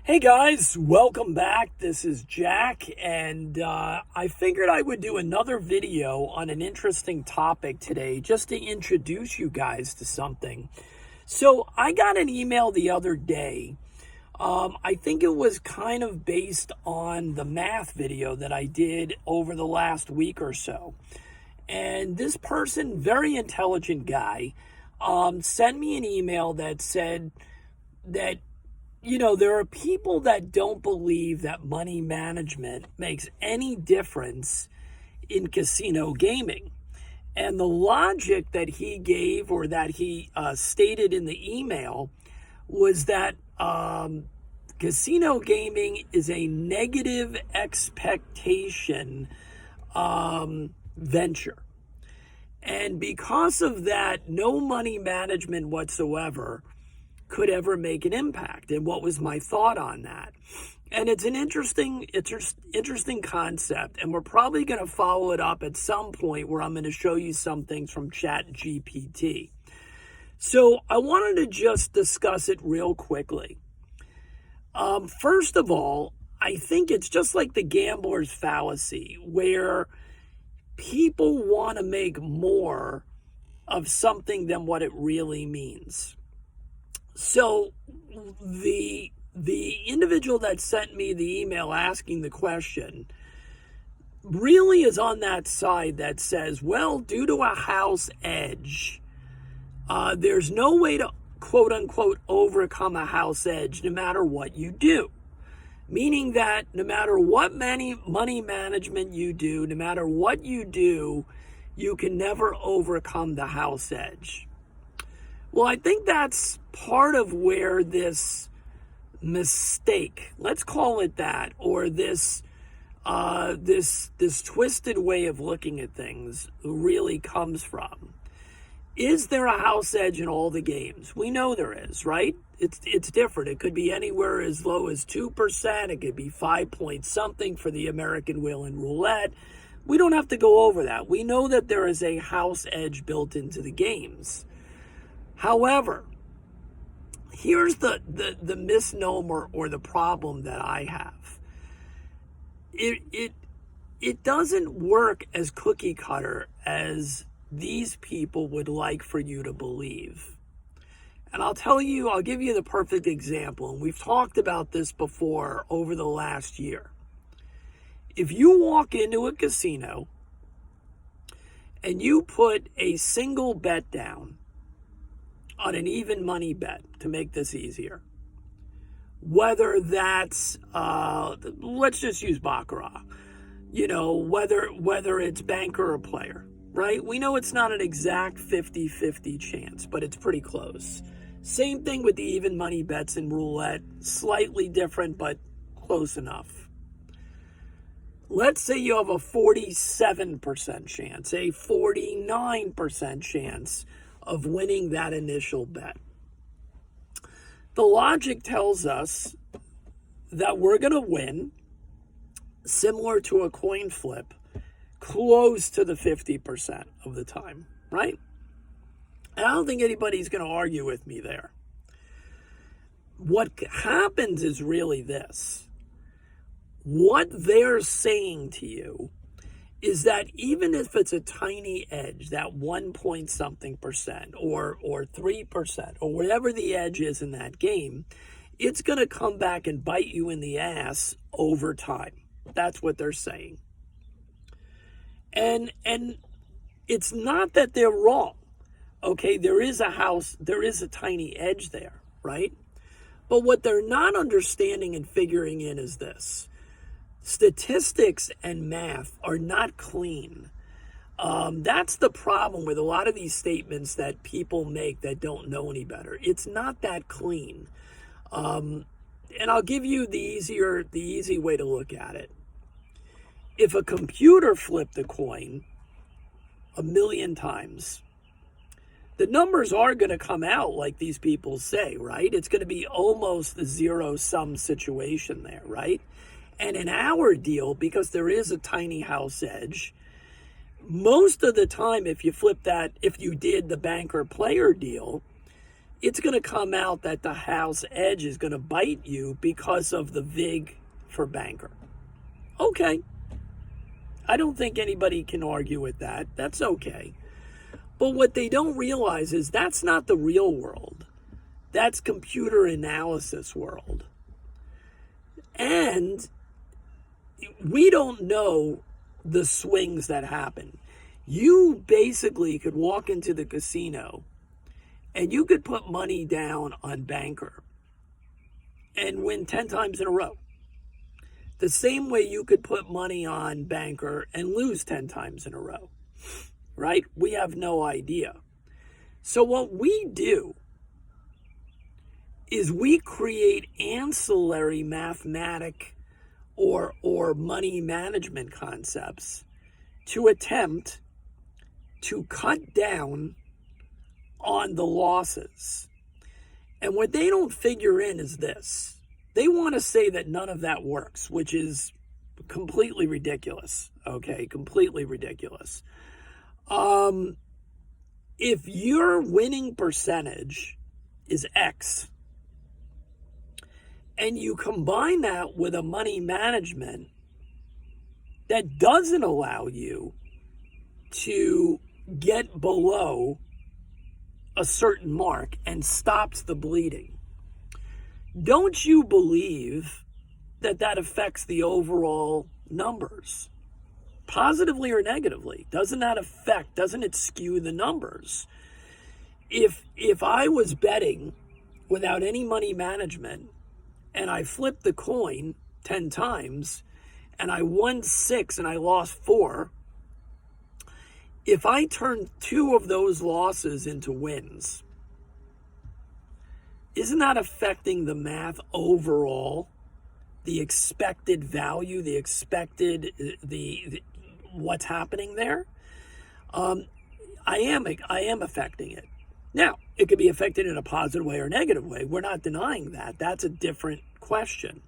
Hey guys, welcome back. This is Jack, and I figured I would do another video on an interesting topic today just to introduce you guys to something. So I got an email the other day. I think it was kind of based on the math video that I did over the last week or so. And this person, very intelligent guy, sent me an email that said that there are people that don't believe that money management makes any difference in casino gaming. And the logic that he gave, or that he stated in the email, was that casino gaming is a negative expectation venture. And because of that, no money management whatsoever could ever make an impact. And what was my thought on that? And it's an interesting concept, and we're probably going to follow it up at some point where I'm going to show you some things from ChatGPT. So I wanted to just discuss it real quickly. First of all, I think it's just like the gambler's fallacy, where people want to make more of something than what it really means. So the individual that sent me the email asking the question really is on that side that says, well, due to a house edge, there's no way to quote unquote overcome a house edge no matter what you do. Meaning that no matter what money management you do, no matter what you do, you can never overcome the house edge. Well, I think that's part of where this mistake, let's call it that, or this twisted way of looking at things really comes from. Is there a house edge in all the games? We know there is, right? It's different. It could be anywhere as low as 2%. It could be 5 point something for the American wheel and roulette. We don't have to go over that. We know that there is a house edge built into the games. However, here's the misnomer or the problem that I have. It doesn't work as cookie cutter as these people would like for you to believe. And I'll give you the perfect example. And we've talked about this before over the last year. If you walk into a casino and you put a single bet down on an even money bet, to make this easier, whether that's let's just use baccarat, whether it's banker or player, right? We know it's not an exact 50-50 chance, but it's pretty close. Same thing with the even money bets in roulette, slightly different but close enough. Let's say you have a 47% chance, a 49% chance of winning that initial bet. The logic tells us that we're going to win, similar to a coin flip, close to the 50% of the time, right? And I don't think anybody's going to argue with me there. What happens is really this. What they're saying to you is that even if it's a tiny edge, that 1 point something percent or 3% or whatever the edge is in that game, it's going to come back and bite you in the ass over time. That's what they're saying. And it's not that they're wrong. Okay, there is a tiny edge there, right? But what they're not understanding and figuring in is this. Statistics and math are not clean. That's the problem with a lot of these statements that people make that don't know any better. It's not that clean. And I'll give you the easy way to look at it. If a computer flipped a coin 1,000,000 times, the numbers are going to come out like these people say, right? It's going to be almost the zero-sum situation there, right? And in our deal, because there is a tiny house edge, most of the time, if you flip that, if you did the banker player deal, it's going to come out that the house edge is going to bite you because of the VIG for banker. Okay. I don't think anybody can argue with that. That's okay. But what they don't realize is that's not the real world. That's computer analysis world. And we don't know the swings that happen. You basically could walk into the casino and you could put money down on banker and win 10 times in a row. The same way you could put money on banker and lose 10 times in a row, right? We have no idea. So what we do is we create ancillary mathematic or money management concepts to attempt to cut down on the losses. And what they don't figure in is this. They want to say that none of that works, which is completely ridiculous. Okay, completely ridiculous. If your winning percentage is X, and you combine that with a money management that doesn't allow you to get below a certain mark and stops the bleeding, don't you believe that that affects the overall numbers? Positively or negatively? Doesn't it skew the numbers? If I was betting without any money management and I flipped the coin 10 times and I won 6 and I lost 4, if I turn 2 of those losses into wins, isn't that affecting the math overall? The expected value, the what's happening there? I am affecting it. Now, it could be affected in a positive way or negative way. We're not denying that. That's a different question.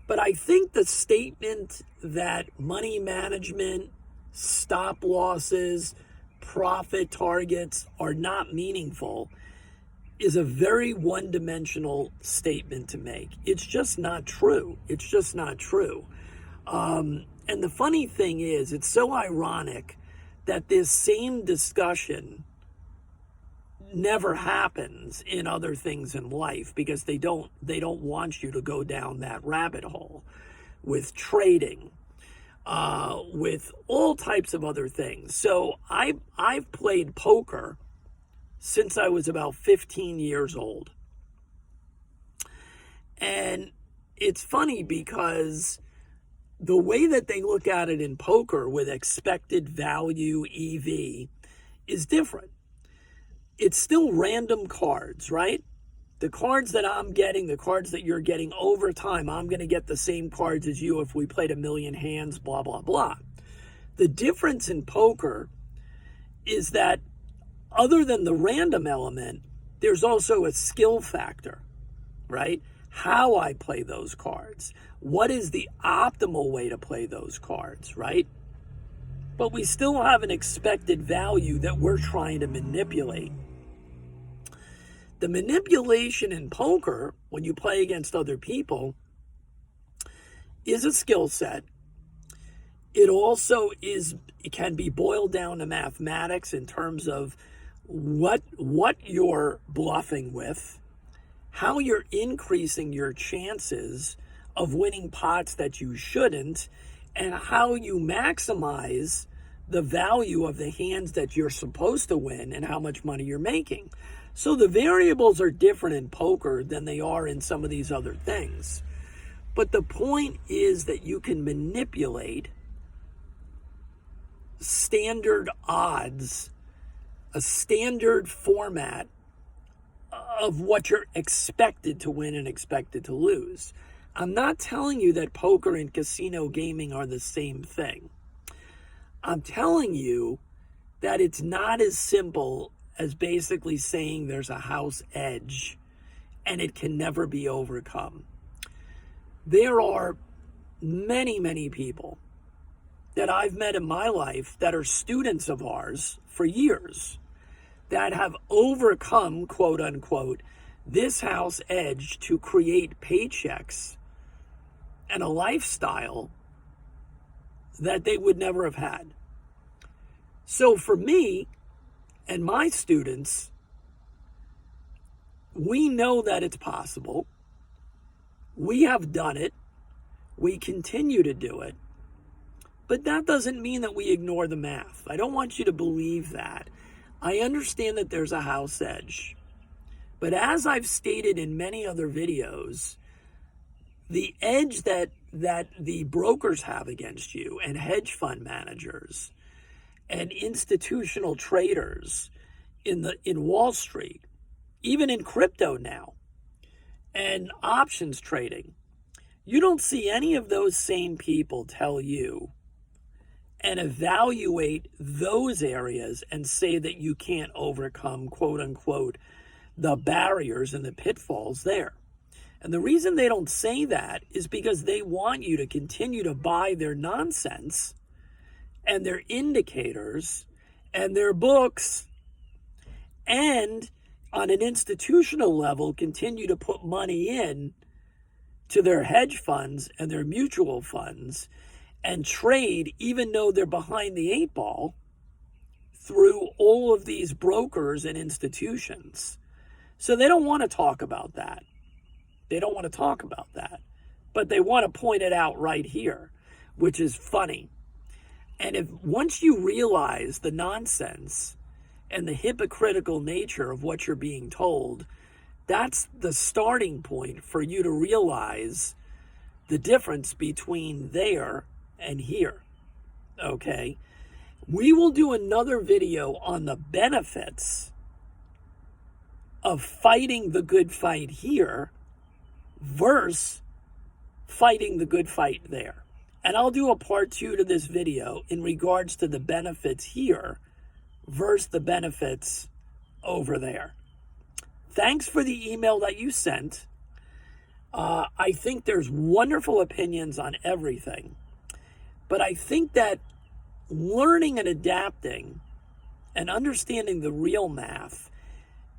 But I think the statement that money management, stop losses, profit targets are not meaningful is a very one-dimensional statement to make. It's just not true. It's just not true. And the funny thing is, it's so ironic that this same discussion never happens in other things in life because they don't want you to go down that rabbit hole with trading, with all types of other things. So I've played poker since I was about 15 years old. And it's funny because the way that they look at it in poker with expected value, EV, is different. It's still random cards, right? The cards that I'm getting, the cards that you're getting over time, I'm going to get the same cards as you if we played 1,000,000 hands, blah, blah, blah. The difference in poker is that other than the random element, there's also a skill factor, right? How I play those cards. What is the optimal way to play those cards, right? But we still have an expected value that we're trying to manipulate. The manipulation in poker, when you play against other people, is a skill set. It also it can be boiled down to mathematics in terms of what you're bluffing with, how you're increasing your chances of winning pots that you shouldn't, and how you maximize the value of the hands that you're supposed to win and how much money you're making. So the variables are different in poker than they are in some of these other things. But the point is that you can manipulate standard odds, a standard format of what you're expected to win and expected to lose. I'm not telling you that poker and casino gaming are the same thing. I'm telling you that it's not as simple as basically saying there's a house edge and it can never be overcome. There are many, many people that I've met in my life that are students of ours for years that have overcome, quote unquote, this house edge to create paychecks and a lifestyle that they would never have had. So for me and my students, we know that it's possible. We have done it. We continue to do it. But that doesn't mean that we ignore the math. I don't want you to believe that. I understand that there's a house edge. But as I've stated in many other videos, the edge that the brokers have against you, and hedge fund managers and institutional traders in Wall Street, even in crypto now, and options trading, you don't see any of those same people tell you and evaluate those areas and say that you can't overcome, quote unquote, the barriers and the pitfalls there. And the reason they don't say that is because they want you to continue to buy their nonsense and their indicators and their books, and on an institutional level, continue to put money in to their hedge funds and their mutual funds and trade, even though they're behind the eight ball, through all of these brokers and institutions. So they don't want to talk about that. They don't want to talk about that. But they want to point it out right here, which is funny. And if once you realize the nonsense and the hypocritical nature of what you're being told, that's the starting point for you to realize the difference between there and here. Okay? We will do another video on the benefits of fighting the good fight here versus fighting the good fight there. And I'll do a part 2 to this video in regards to the benefits here versus the benefits over there. Thanks for the email that you sent. I think there's wonderful opinions on everything. But I think that learning and adapting and understanding the real math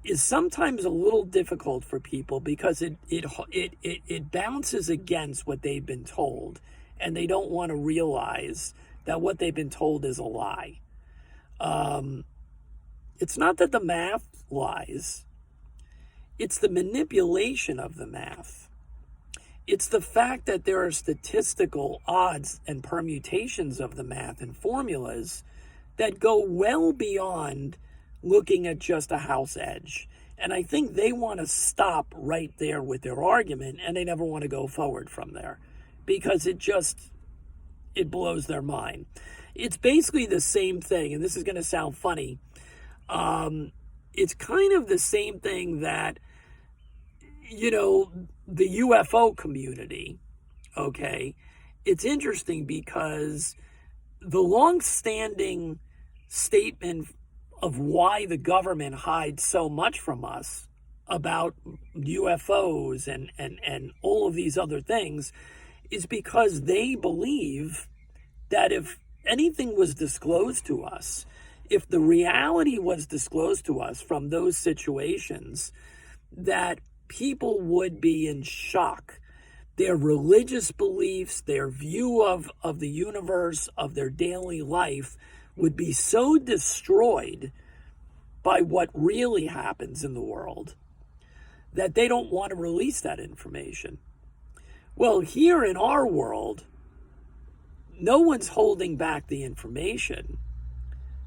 is sometimes a little difficult for people because it bounces against what they've been told, and they don't want to realize that what they've been told is a lie. It's not that the math lies. It's the manipulation of the math. It's the fact that there are statistical odds and permutations of the math and formulas that go well beyond looking at just a house edge. And I think they want to stop right there with their argument, and they never want to go forward from there because it blows their mind. It's basically the same thing, and this is going to sound funny. It's kind of the same thing that, the UFO community, okay? It's interesting because the long-standing statement of why the government hides so much from us about UFOs and all of these other things is because they believe that if anything was disclosed to us, if the reality was disclosed to us from those situations, that people would be in shock. Their religious beliefs, their view of the universe, of their daily life would be so destroyed by what really happens in the world that they don't want to release that information. Well, here in our world, no one's holding back the information,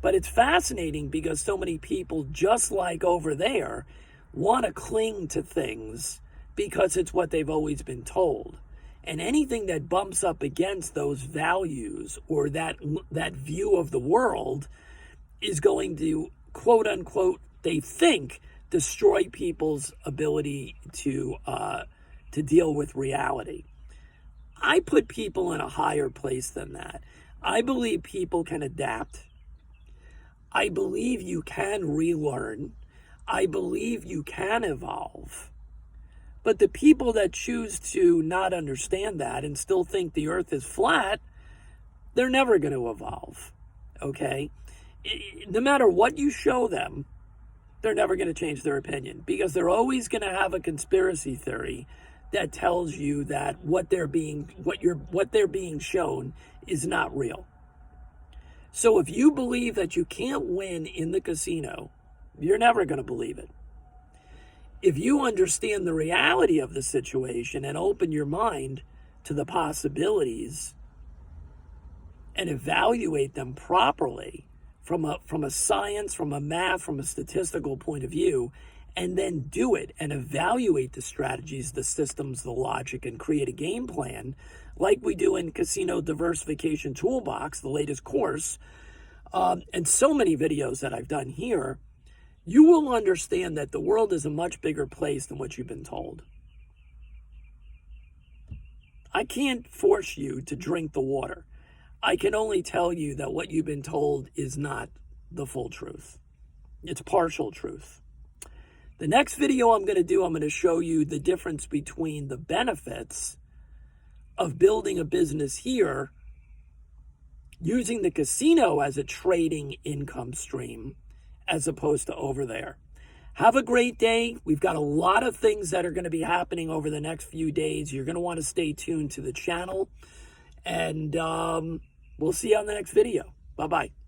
but it's fascinating because so many people, just like over there, want to cling to things because it's what they've always been told. And anything that bumps up against those values or that view of the world is going to, quote unquote, they think, destroy people's ability to deal with reality. I put people in a higher place than that. I believe people can adapt. I believe you can relearn. I believe you can evolve. But the people that choose to not understand that and still think the earth is flat, they're never going to evolve, okay? No matter what you show them, they're never going to change their opinion, because they're always going to have a conspiracy theory that tells you that what they're being shown is not real. So if you believe that you can't win in the casino, you're never going to believe it. If you understand the reality of the situation and open your mind to the possibilities and evaluate them properly from a science, from a math, from a statistical point of view, and then do it and evaluate the strategies, the systems, the logic, and create a game plan like we do in Casino Diversification Toolbox, the latest course, and so many videos that I've done here, you will understand that the world is a much bigger place than what you've been told. I can't force you to drink the water. I can only tell you that what you've been told is not the full truth. It's partial truth. The next video I'm going to show you the difference between the benefits of building a business here, using the casino as a trading income stream, as opposed to over there. Have a great day. We've got a lot of things that are going to be happening over the next few days. You're going to want to stay tuned to the channel. And we'll see you on the next video. Bye-bye.